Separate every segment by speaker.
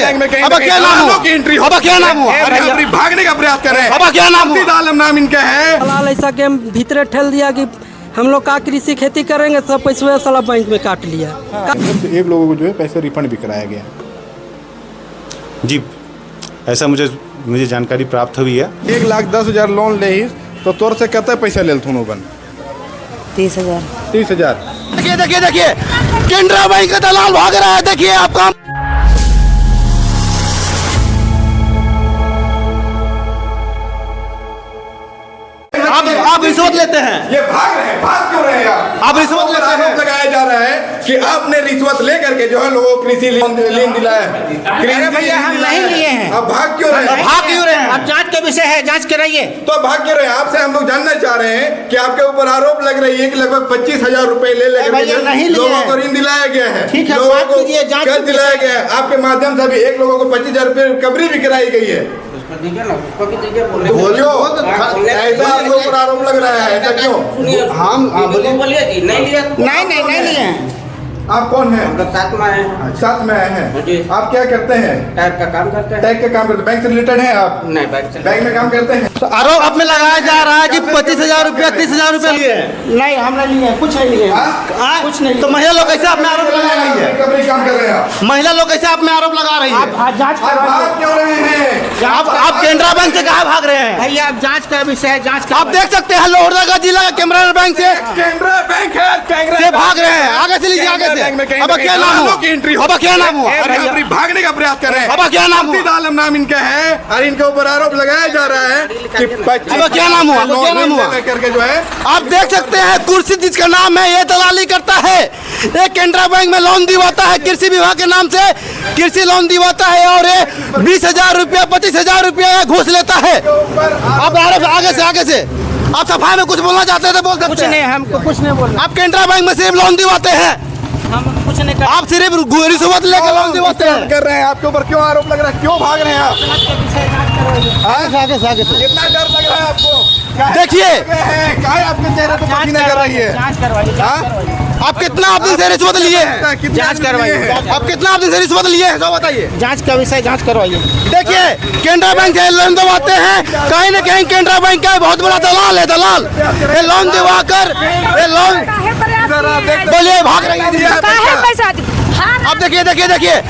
Speaker 1: अब क्या नाम हुआ? अब क्या नाम हुआ?
Speaker 2: भागने का प्रयास कर रहे हैं।
Speaker 1: अब क्या नाम हुआ?
Speaker 2: आलम नाम इनका है।
Speaker 3: दलाल ऐसा गेम भीतरे ठेल दिया कि हम लोग का कृषि खेती करेंगे, सब पैसे साला बैंक में काट लिया।
Speaker 2: एक लोगों को जो है पैसे रिफंड भी कराया गया।
Speaker 4: जी, ऐसा मुझे जानकारी प्राप्त हुई है।
Speaker 2: 1,10,000 लोन ले तो तोर से कते पैसा ले थून ओबन?
Speaker 5: 30,000।
Speaker 2: 30,000।
Speaker 1: देखिए केनरा बैंक का दलाल भाग रहा है। देखिए आप काम आप रिश्वत लेते हैं।
Speaker 2: ये भाग रहे हैं। भाग क्यों रहे हैं
Speaker 1: आप रिश्वत लेते हैं।
Speaker 2: आरोप लगाया जा रहा है कि आपने रिश्वत लेकर के जो है लोगों को कृषि लोन दिलाया है।
Speaker 6: भैया हम नहीं लिए हैं।
Speaker 2: आप भाग क्यों रहे हैं?
Speaker 1: भाग क्यों रहे हैं?
Speaker 6: अब जांच का विषय है, जांच कराइए।
Speaker 2: तो भाग क्यों रहे हैं? आपसे हम लोग जानना चाह रहे हैं कि आपके ऊपर आरोप लग रही है कि लगभग 25,000 रुपए ले
Speaker 6: भैया नहीं लिए
Speaker 2: लोगों
Speaker 6: हैं।
Speaker 2: को ऋण दिलाया गया है।
Speaker 6: ठीक है,
Speaker 2: लोगों
Speaker 6: बात
Speaker 2: को
Speaker 6: कीजिए, जांच
Speaker 2: कर्ज दिलाया गया है। आपके माध्यम से भी एक लोगों को 25,000 रुपए रिकवरी भी कराई गई है। बोलियो, ऐसा आपके ऊपर आरोप लग रहा है, ऐसा क्यों?
Speaker 6: हम बोलिए जी, नहीं लिए लिए हैं।
Speaker 2: आप कौन हैं?
Speaker 6: साथ में है।
Speaker 2: साथ में आए हैं।
Speaker 6: जी।
Speaker 2: आप क्या करते हैं?
Speaker 6: टैग का काम करते हैं।
Speaker 2: टैग का काम करते हैं। बैंक से रिलेटेड हैं आप?
Speaker 6: नहीं, बैंक से
Speaker 2: बैंक में काम करते हैं।
Speaker 1: तो आरोप आप में लगाया जा रहा है कि 25,000 रुपया 30,000 रुपया लिए हैं।
Speaker 6: नहीं, हम नहीं लिए, कुछ नहीं लिए। कुछ नहीं।
Speaker 1: तो महिला लोग कैसे आप में आरोप लगा रही है?
Speaker 2: रिकवरी काम कर रहे हैं आप।
Speaker 1: महिला लोग कैसे आप में आरोप लगा रही है?
Speaker 6: आप जांच
Speaker 2: आप भाग क्यों रहे हैं?
Speaker 1: आप केनरा बैंक से कहाँ भाग रहे हैं?
Speaker 6: भैया अब जांच का विषय है, जांच
Speaker 1: आप देख सकते हैं लोहरदगा जिला का केनरा बैंक से भाग रहे हैं। आगे से लीजिए, आगे से। अब क्या नाम हुआ? अब क्या नाम हुआ?
Speaker 2: भागने का प्रयास कर रहे हैं।
Speaker 1: अब क्या नाम हुआ?
Speaker 2: आलम नाम इनका है और इनके ऊपर आरोप लगाया जा रहा है कि
Speaker 1: अब क्या नाम हुआ? अब क्या नाम हुआ?
Speaker 2: करके जो है
Speaker 1: आप देख सकते हैं कुर्सी जिसका नाम है, ये दलाली करता है। ये केनरा बैंक में लोन दिवाता है, कृषि विभाग के नाम से कृषि लोन दिवाता है और ये 20,000 रुपया 25,000 रुपया घूस लेता है। आप आगे से आप सफाई में कुछ बोलना चाहते हैं तो बोल सकते
Speaker 6: कुछ
Speaker 1: हैं।
Speaker 6: नहीं, हमको कुछ नहीं बोलना।
Speaker 1: आप केनरा बैंक में सिर्फ लोन दिवाते हैं,
Speaker 6: हम कुछ नहीं
Speaker 1: आप सिर्फ रिश्वत लेकर लोन दिवाते हैं।
Speaker 2: कर रहे हैं। आपके ऊपर क्यों आरोप लग रहा है? क्यों भाग रहे हैं आप?
Speaker 1: आगे से
Speaker 2: कितना डर लग रहा है आपको?
Speaker 1: देखिए
Speaker 2: काय आपके चेहरे पे पसीना कर रही है?
Speaker 6: जांच करवाइए।
Speaker 1: आप कितना आप दिन से रिश्वत लिए हैं?
Speaker 6: जांच करवाइए।
Speaker 1: आप कितना आप दिन से रिश्वत लिए हैं, सब बताइए।
Speaker 6: जांच का विषय, जांच करवाइए।
Speaker 1: देखिए केनरा बैंक से लोन दिवाते हैं, कहीं न कहीं केनरा बैंक का बहुत बड़ा दलाल है। दलाल ये लोन दिवाकर ये लोन बोलिए भाग रही है। अब देखिए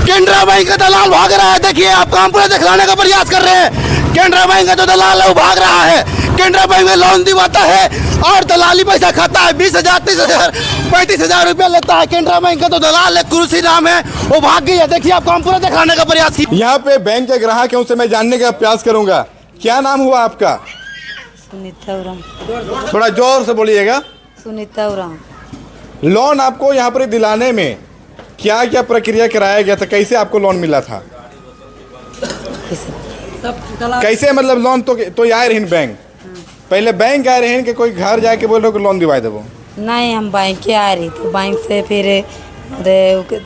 Speaker 1: केनरा बैंक का दलाल भाग रहा है। देखिए आप काम पूरा दिखलाने का प्रयास कर रहे हैं। केनरा बैंक का जो दलाल है वो भाग रहा है। केनरा बैंक में लोन दिवाता है और दलाली पैसा खाता है। 20,000 30,000 35,000 रुपया लेता है। केनरा बैंक का तो दलाल है, कुर्सी नाम है, वो भाग गई है। देखिए आप काम पूरा दिखलाने का प्रयास किया।
Speaker 2: यहाँ पे बैंक के ग्राहक है, उनसे मैं जानने का प्रयास करूंगा। क्या नाम हुआ आपका?
Speaker 5: सुनीता उरांव।
Speaker 2: थोड़ा जोर से बोलिएगा।
Speaker 5: सुनीता उरांव।
Speaker 2: लोन आपको यहाँ पर दिलाने में क्या क्या प्रक्रिया कराया गया था? कैसे आपको लोन मिला था? कैसे मतलब लोन तो आए रहे बैंक? पहले बैंक आए रहे कि कोई घर जाके बोल रहे हो कि लोन दिवाई देवो?
Speaker 5: नहीं, हम बैंक के आ रही तो बैंक से फिर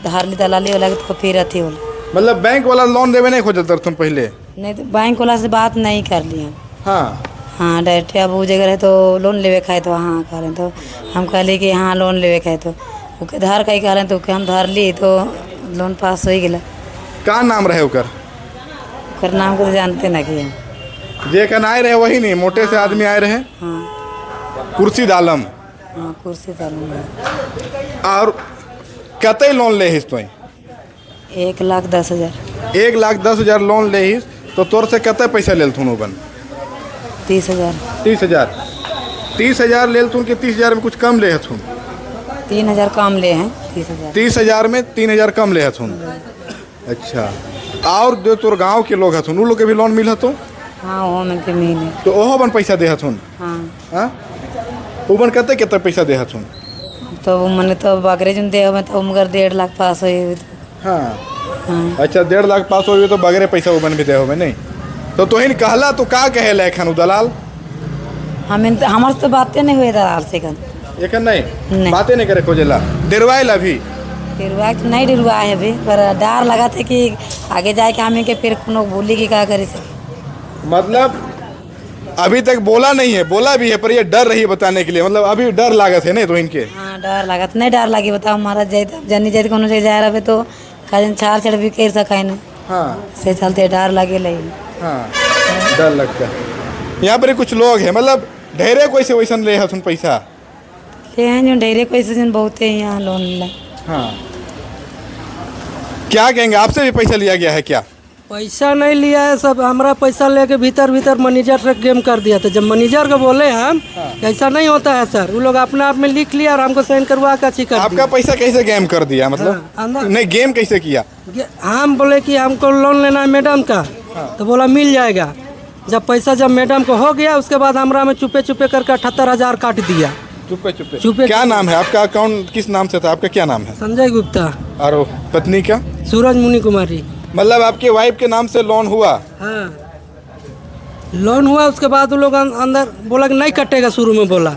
Speaker 5: धारली दलाली वाला तो फिर अथी होला।
Speaker 2: मतलब बैंक वाला लोन देवे नहीं खोजता तुम पहले?
Speaker 5: नहीं तो बैंक वाला से बात नहीं कर ली हम।
Speaker 2: हाँ
Speaker 5: डायरेक्ट अब वो जगह रहे तो लोन लेवे खाए तो हाँ कह रहे तो हम कहली कि हाँ लोन लेवे खाए तो ओके धार कहीं कह रहे तो हम धार ली तो लोन पास हो गया।
Speaker 2: का नाम रहे ओकर
Speaker 5: नाम को तो जानते ना कि हम
Speaker 2: जे कन आए रहे वही नहीं, मोटे से आदमी आए रहे।
Speaker 5: हाँ
Speaker 2: कुर्सी दालम।
Speaker 5: हाँ कुर्सी दालम।
Speaker 2: और कतई लोन ले हिस तो?
Speaker 5: 1,10,000।
Speaker 2: 1,10,000 लोन ले हिस तो तोर से कते पैसा लेल थून ओबन?
Speaker 5: 30,000।
Speaker 2: 30,000। 30,000 लेल थून के 30,000 में कुछ कम ले हथून?
Speaker 5: 3,000 कम ले हैं। 30,000।
Speaker 2: 30,000 में 3,000 कम ले हथून। अच्छा, और जो तोर गांव के लोग हथुन उ लोग के भी लोन मिल हतो?
Speaker 5: हाँ वो में के मिले
Speaker 2: तो ओहो बन पैसा दे हथुन?
Speaker 5: हाँ
Speaker 2: उबन कते कितना पैसा दे हथुन?
Speaker 5: तो मैंने तो बकरे जुन दे में तो मगर 1.5 लाख पास हुई।
Speaker 2: हाँ
Speaker 5: हाँ
Speaker 2: अच्छा, 1.5 लाख पास हो तो बगैर पैसा उबन भी दे हो नहीं तो तोहिन कहला तो का कहे लेखन दलाल?
Speaker 5: हमारे तो बातें नहीं हुई दलाल से कन
Speaker 2: एखन नहीं
Speaker 5: नहीं।
Speaker 2: बातें नहीं करे खोजेला डेरवाइला भी?
Speaker 5: डिरवा तो नहीं डिरवा है अभी, पर डर लगा था कि आगे जाके हमें के फिर कोनो बोली कि क्या करे सके।
Speaker 2: मतलब अभी तक बोला नहीं है, बोला भी है पर ये डर रही है बताने के लिए, मतलब अभी डर लागत है नहीं तो इनके?
Speaker 5: हाँ डर लगा नहीं डर लगी बताओ हमारा जाए जनी जाए कोनो से जा रहा है तो काजन छाड़ छड़ भी कर सका है ना।
Speaker 2: हाँ
Speaker 5: से चलते डर लगे लगी।
Speaker 2: हाँ डर लगता है। यहाँ पर कुछ लोग हैं मतलब ढेरे कोई से वैसन ले हसन पैसा।
Speaker 5: ले हैं जो ढेरे पैसे जन बहुत है यहाँ लोन ला।
Speaker 2: हाँ क्या कहेंगे, आपसे भी पैसा लिया गया है क्या?
Speaker 3: पैसा नहीं लिया है, सब हमारा पैसा लेके भीतर मैनेजर से गेम कर दिया था। जब मैनेजर को बोले हम ऐसा नहीं होता है सर, वो लोग अपने आप में लिख लिया और हमको साइन करवा के अच्छी कर
Speaker 2: आपका पैसा कैसे गेम कर दिया मतलब?
Speaker 3: अंदर
Speaker 2: नहीं गेम कैसे किया?
Speaker 3: हम बोले कि हमको लोन लेना है मैडम का, तो बोला मिल जाएगा। जब मैडम को हो गया उसके बाद हमरा में चुपे करके 78,000 काट दिया।
Speaker 2: चुपे क्या नाम है आपका? अकाउंट किस नाम से था? आपका क्या नाम है?
Speaker 3: संजय गुप्ता।
Speaker 2: और पत्नी का?
Speaker 3: सूरज मुनि कुमारी।
Speaker 2: मतलब आपके वाइफ के नाम से लोन हुआ?
Speaker 3: हाँ लोन हुआ, उसके बाद वो लोग अंदर बोला कि नहीं कटेगा, शुरू में बोला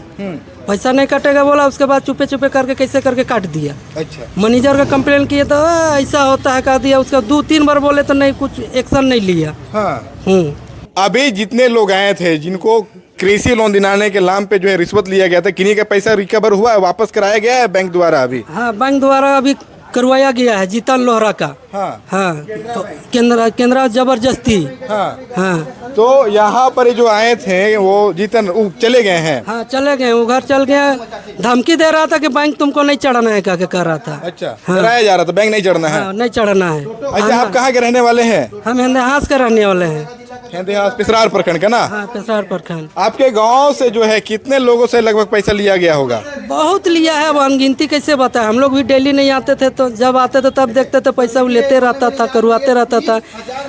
Speaker 3: पैसा नहीं कटेगा बोला, उसके बाद चुपे करके कैसे करके काट दिया।
Speaker 2: अच्छा
Speaker 3: मैनेजर का कंप्लेन किया तो ऐसा होता है कह दिया, उसका 2-3 बार बोले तो नहीं कुछ एक्शन नहीं लिया।
Speaker 2: हाँ अभी जितने लोग आए थे जिनको कृषि लोन दिलाने के नाम पे जो है रिश्वत लिया गया था, किन्हीं का पैसा रिकवर हुआ है, वापस कराया गया है बैंक द्वारा? अभी
Speaker 3: हाँ बैंक द्वारा अभी करवाया गया है, जीतन लोहरा का। हाँ तो केंद्र जबरदस्ती। हाँ
Speaker 2: तो यहाँ पर जो आए थे वो जीतन चले गए हैं?
Speaker 3: हाँ चले गए, वो घर चल गया। धमकी दे रहा था कि बैंक तुमको नहीं चढ़ाना है, क्या कर रहा था।
Speaker 2: अच्छा कराया जा रहा था, बैंक नहीं चढ़ना है?
Speaker 3: हाँ नहीं चढ़ना है।
Speaker 2: अच्छा आप कहाँ के रहने वाले हैं?
Speaker 3: हम हिंदहास के रहने वाले हैं।
Speaker 2: हिंदहास पिसरार प्रखंड का ना?
Speaker 3: हाँ पिसरार प्रखंड।
Speaker 2: आपके गांव से जो है कितने लोगों से लगभग पैसा लिया गया होगा? बहुत
Speaker 3: लिया है, अब अनगिनती कैसे बताए। हम लोग भी डेली नहीं आते थे, तो जब आते थे तब देखते थे पैसा वो लेते रहता था, करवाते रहता था।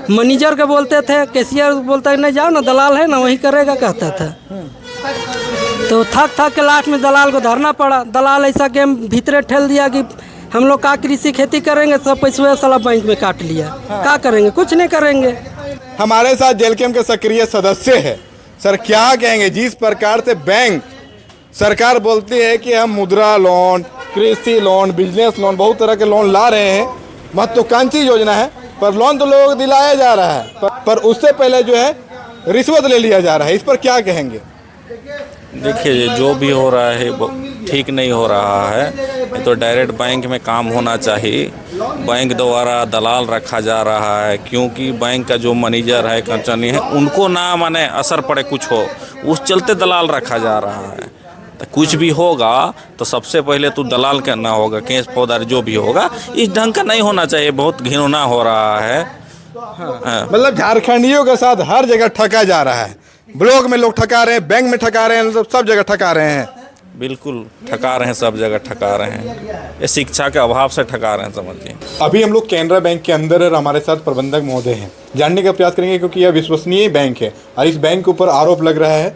Speaker 3: मैनेजर के बोलते थे, कैशियर बोलता है नहीं जाओ ना, दलाल है ना वही करेगा कहता था। तो थक के लास्ट में दलाल को धरना पड़ा। दलाल ऐसा गेम भीतरे ठेल दिया कि हम लोग का कृषि खेती करेंगे, सब पैसा साला बैंक में काट लिया। क्या करेंगे, कुछ नहीं करेंगे।
Speaker 2: हमारे साथ जेलकेम के सक्रिय सदस्य है। सर क्या कहेंगे, जिस प्रकार से बैंक सरकार बोलती है कि हम मुद्रा लोन, कृषि लोन, बिजनेस लोन, बहुत तरह के लोन ला रहे हैं, महत्वाकांक्षी योजना है, पर लोन तो लोगों को दिलाया जा रहा है, पर उससे पहले जो है रिश्वत ले लिया जा रहा है। इस पर क्या कहेंगे?
Speaker 7: देखिए जो भी हो रहा है वो ठीक नहीं हो रहा है। तो डायरेक्ट बैंक में काम होना चाहिए। बैंक द्वारा दलाल रखा जा रहा है, क्योंकि बैंक का जो मैनेजर है, कर्मचारी है, उनको ना माने असर पड़े कुछ हो, उस चलते दलाल रखा जा रहा है। तो कुछ भी होगा तो सबसे पहले तो दलाल करना होगा, केस फौजदारी जो भी होगा इस ढंग का नहीं होना चाहिए। बहुत घिनौना हो रहा है। हाँ।
Speaker 2: मतलब झारखंडियों के साथ हर जगह ठगा जा रहा है। ब्लॉक में लोग ठगा रहे हैं, बैंक में ठगा रहे हैं, सब जगह ठगा रहे हैं।
Speaker 7: बिल्कुल ठगा रहे हैं, सब जगह ठगा रहे हैं। ये शिक्षा के अभाव से ठगा रहे हैं, समझिए।
Speaker 2: अभी हम लोग कैनरा बैंक के अंदर और हमारे साथ प्रबंधक महोदय हैं, जानने का प्रयास करेंगे क्योंकि यह विश्वसनीय बैंक है और इस बैंक के ऊपर आरोप लग रहा है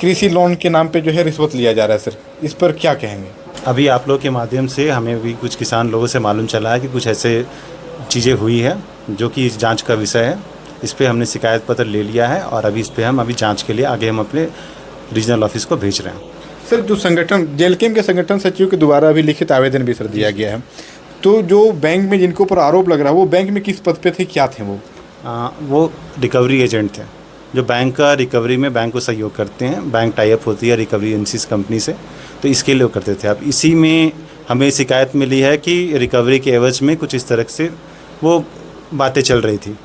Speaker 2: कृषि लोन के नाम पे जो है रिश्वत लिया जा रहा है। सर इस पर क्या कहेंगे?
Speaker 4: अभी आप लोग के माध्यम से हमें भी कुछ किसान लोगों से मालूम चला है कि कुछ ऐसे चीज़ें हुई है जो कि इस जांच का विषय है। इस पे हमने शिकायत पत्र ले लिया है और अभी इस पे हम जांच के लिए आगे हम अपने रीजनल ऑफिस को भेज रहे हैं।
Speaker 2: सर जो संगठन जेलकेम के संगठन सचिव के द्वारा अभी लिखित आवेदन भी सर दिया गया है, तो जो बैंक में जिनको ऊपर आरोप लग रहा है वो बैंक में किस पद पे थे, क्या थे
Speaker 4: वो रिकवरी एजेंट थे, जो बैंक का रिकवरी में बैंक को सहयोग करते हैं। बैंक टाई अप होती है रिकवरी एजेंसीज कंपनी से, तो इसके लिए वो करते थे। अब इसी में हमें शिकायत मिली है कि रिकवरी के एवज में कुछ इस तरह से वो बातें चल रही थी।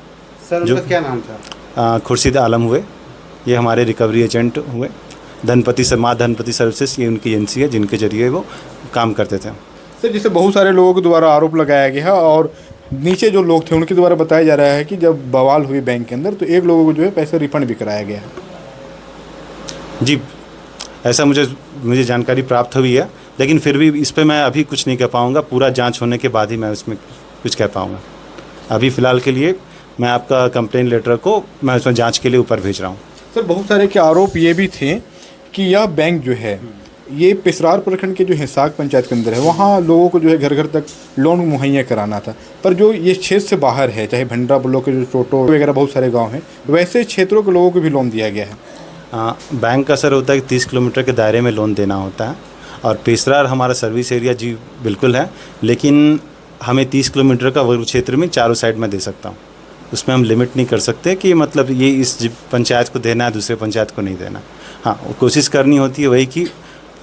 Speaker 8: सर उनका क्या नाम था?
Speaker 4: खुर्शीद आलम हुए, ये हमारे रिकवरी एजेंट हुए। माँ धनपति सर्विसेज ये उनकी एजेंसी है जिनके जरिए वो काम करते थे।
Speaker 2: सर जैसे बहुत सारे लोगों के द्वारा आरोप लगाया गया है और नीचे जो लोग थे उनके द्वारा बताया जा रहा है कि जब बवाल हुई बैंक के अंदर तो एक लोगों को जो है पैसे रिफंड भी कराया गया है।
Speaker 4: जी ऐसा मुझे जानकारी प्राप्त हुई है, लेकिन फिर भी इस पर मैं अभी कुछ नहीं कह पाऊँगा। पूरा जांच होने के बाद ही मैं उसमें कुछ कह पाऊँगा। अभी फ़िलहाल के लिए मैं आपका कंप्लेन लेटर को मैं उसमें जांच के लिए ऊपर भेज रहा हूँ।
Speaker 2: सर बहुत सारे के आरोप ये भी थे कि यह बैंक जो है ये पिसरार प्रखंड के जो है साग पंचायत के अंदर है, वहाँ लोगों को जो है घर घर तक लोन मुहैया कराना था, पर जो ये क्षेत्र से बाहर है, चाहे भंडरा ब्लॉक के जो टोटो वगैरह बहुत सारे गांव हैं, वैसे क्षेत्रों के लोगों को भी लोन दिया गया है।
Speaker 4: बैंक का सर होता है कि 30 किलोमीटर के दायरे में लोन देना होता है और पिसरार हमारा सर्विस एरिया जी बिल्कुल है, लेकिन हमें 30 किलोमीटर का वर्ग क्षेत्र में चारों साइड में दे सकता हूँ। उसमें हम लिमिट नहीं कर सकते कि मतलब ये इस पंचायत को देना है दूसरे पंचायत को नहीं देना। हाँ कोशिश करनी होती है वही कि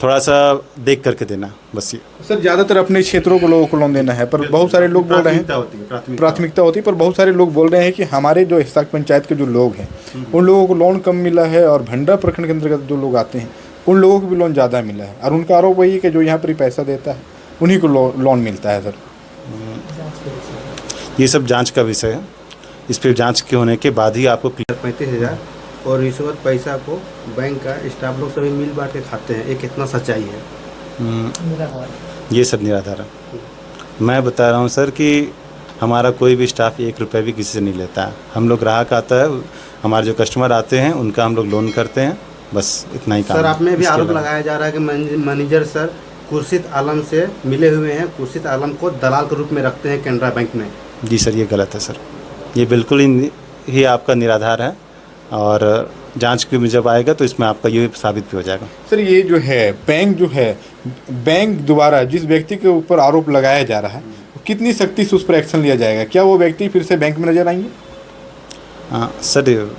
Speaker 4: थोड़ा सा देख करके देना, बस ये।
Speaker 2: सर ज़्यादातर अपने क्षेत्रों को लोगों को लोन देना है, पर बहुत सारे लोग बोल रहे हैं प्राथमिकता होती है, पर बहुत सारे लोग बोल रहे हैं कि हमारे जो हिस्सा पंचायत के जो लोग हैं उन लोगों को लोन कम मिला है, और भंडा प्रखंड के अंतर्गत जो लोग आते हैं उन लोगों को भी लोन ज़्यादा मिला है, और उनका आरोप वही है कि जो यहाँ पर ही पैसा देता है उन्हीं को लोन मिलता है। सर
Speaker 4: ये सब जांच का विषय है, इस पर जांच के होने के बाद ही आपको
Speaker 8: 35,000 और रिश्वत पैसा को बैंक का स्टाफ लोग सभी मिल बांट के खाते हैं, ये कितना सच्चाई है?
Speaker 4: ये सब निराधार है। मैं बता रहा हूँ सर कि हमारा कोई भी स्टाफ 1 रुपये भी किसी से नहीं लेता है। हम लोग ग्राहक आता है, हमारे जो कस्टमर आते हैं उनका हम लोग लोन करते हैं, बस इतना ही काम।
Speaker 8: सर, आप में भी आरोप लगाया जा रहा है कि मैनेजर सर खुर्शीद आलम से मिले हुए हैं, खुर्शीद आलम को दलाल के रूप में रखते हैं कैनरा बैंक में।
Speaker 4: जी सर, ये गलत है सर, ये बिल्कुल ही आपका निराधार है, और जांच के में जब आएगा तो इसमें आपका ये साबित भी हो जाएगा।
Speaker 2: सर ये जो है बैंक द्वारा जिस व्यक्ति के ऊपर आरोप लगाया जा रहा है कितनी सख्ती से उस पर एक्शन लिया जाएगा? क्या वो व्यक्ति फिर से बैंक में नजर आएंगे?
Speaker 4: हाँ सर,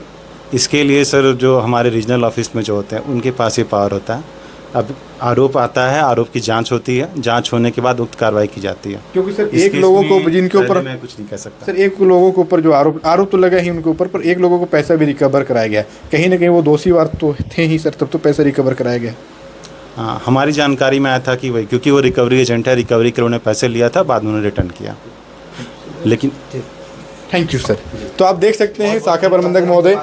Speaker 4: इसके लिए सर जो हमारे रीजनल ऑफिस में जो होते हैं उनके पास ये पावर होता है। अब आरोप आता है, आरोप की जांच होती है, जांच होने के बाद उक्त कार्रवाई की जाती है।
Speaker 2: क्योंकि सर एक लोगों को जिनके ऊपर
Speaker 4: मैं कुछ नहीं कह सकता
Speaker 2: सर, एक लोगों के ऊपर जो आरोप तो लगा ही उनके ऊपर, पर एक लोगों को पैसा भी रिकवर कराया गया, कहीं ना कहीं वो दोषी वार तो थे ही सर, तब तो पैसा रिकवर कराया गया।
Speaker 4: हाँ, हमारी जानकारी में आया था कि वही, क्योंकि वो रिकवरी एजेंट है, रिकवरी के उन्होंने पैसे लिया था, बाद में उन्होंने रिटर्न किया। लेकिन
Speaker 2: थैंक यू सर। तो आप देख सकते हैं शाखा प्रबंधक महोदय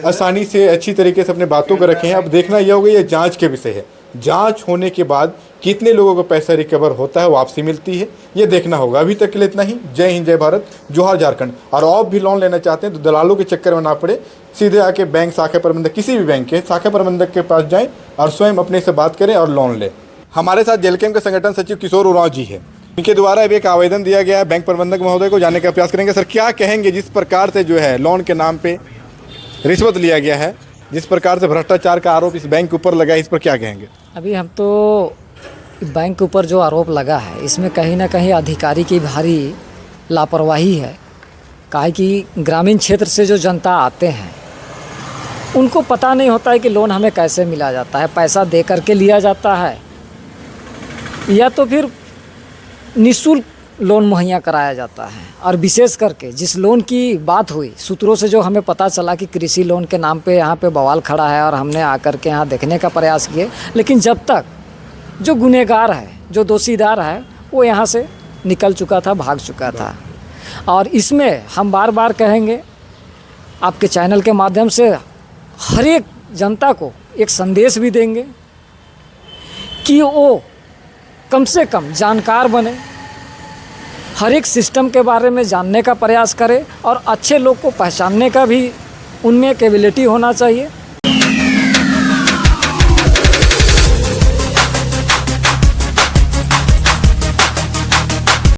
Speaker 2: आसानी से अच्छी तरीके से अपने बातों को रखे हैं। अब देखना यह होगा, ये जांच के विषय है, जांच होने के बाद कितने लोगों को पैसा रिकवर होता है, वापसी मिलती है, ये देखना होगा। अभी तक के लिए इतना ही। जय हिंद, जय भारत, जोहार झारखंड। और आप भी लोन लेना चाहते हैं तो दलालों के चक्कर में ना पड़े, सीधे आके बैंक शाखा प्रबंधक, किसी भी बैंक के शाखा प्रबंधक के पास जाएं और स्वयं अपने से बात करें और लोन लें। हमारे साथ जेलकेम के संगठन सचिव किशोर उरांव जी है, इनके द्वारा अभी एक आवेदन दिया गया है बैंक प्रबंधक महोदय को, जाने का प्रयास करेंगे। सर क्या कहेंगे, जिस प्रकार से जो है लोन के नाम पे रिश्वत लिया गया है, जिस प्रकार से भ्रष्टाचार का आरोप इस बैंक के ऊपर लगा है, इस पर क्या कहेंगे?
Speaker 9: अभी हम तो बैंक के ऊपर जो आरोप लगा है इसमें कहीं ना कहीं अधिकारी की भारी लापरवाही है। काहे कि ग्रामीण क्षेत्र से जो जनता आते हैं उनको पता नहीं होता है कि लोन हमें कैसे मिला जाता है, पैसा दे करके लिया जाता है या तो फिर निःशुल्क लोन मुहैया कराया जाता है। और विशेष करके जिस लोन की बात हुई, सूत्रों से जो हमें पता चला कि कृषि लोन के नाम पे यहाँ पे बवाल खड़ा है, और हमने आकर के यहाँ देखने का प्रयास किए, लेकिन जब तक जो गुनहगार है, जो दोषीदार है, वो यहाँ से निकल चुका था, भाग चुका था। और इसमें हम बार बार कहेंगे आपके चैनल के माध्यम से, हर एक जनता को एक संदेश भी देंगे कि वो कम से कम जानकार बने, हर एक सिस्टम के बारे में जानने का प्रयास करें, और अच्छे लोग को पहचानने का भी उनमें कैपेबिलिटी होना चाहिए।